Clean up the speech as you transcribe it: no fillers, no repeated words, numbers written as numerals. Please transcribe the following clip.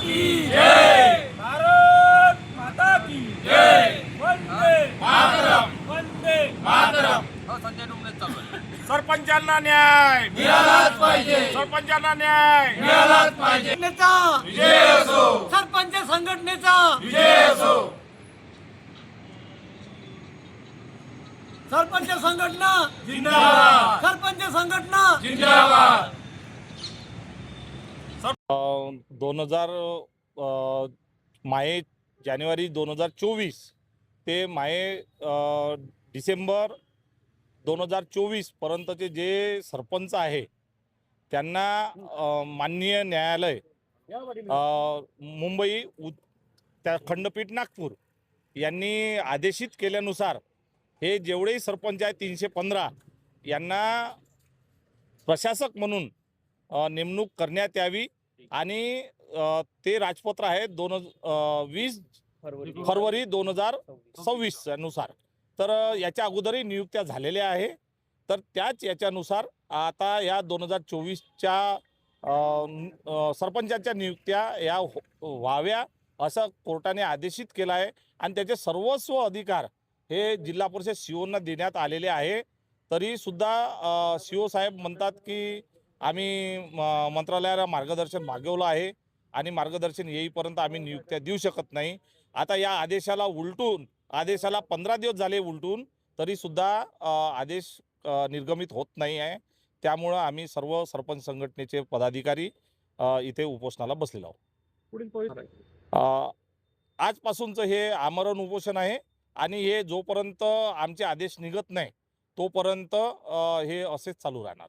की जय, भारत माता की जय, वंदे मातरम, वंदे मातरम। सरपंचांना न्याय मिळालाच पाहिजे, सरपंचांना न्याय मिळालाच पाहिजे। विजय असो, सरपंच संघटनेचा विजय असो। सरपंच संघटना जिंदाबाद, सरपंच संघटना जिंदाबाद। 2000 माहे जानेवारी 2024 ते माहे डिसेंबर 2024 पर्यंतचे जे सरपंच आहे त्यांना माननीय न्यायालय मुंबई त्या खंडपीठ नागपूर यांनी आदेशित केल्यानुसार हे जेवढेही सरपंच आहेत 315 यांना प्रशासक म्हणून नेमणूक करण्यात यावी आणि ते राजपत्र आहे 20 फरवरी 2026 नुसार। तर याच्या अगोदरही नियुक्त्या झालेल्या आहे, तर त्याच याच्यानुसार आता या 2024च्या सरपंचांच्या नियुक्त्या या व्हाव्या असं कोर्टाने आदेशित केलं आहे आणि त्याचे सर्वस्व अधिकार हे जिल्हा परिषद सीओना देण्यात आलेले आहे। तरीसुद्धा सीओ साहेब म्हणतात की आम्ही मंत्रालयाला मार्गदर्शन मागवलं आहे आणि मार्गदर्शन येईपर्यंत आम्ही नियुक्त्या देऊ शकत नाही। आता या आदेशाला उलटून आदेशाला 15 दिवस झाले उलटून तरीसुद्धा आदेश निर्गमित होत नाही आहे। त्यामुळं आम्ही सर्व सरपंच संघटनेचे पदाधिकारी इथे उपोषणाला बसलेलो आहोत। आजपासूनचं हे आमरण उपोषण आहे आणि हे जोपर्यंत आमचे आदेश निघत नाही तोपर्यंत हे असेच चालू राहणार।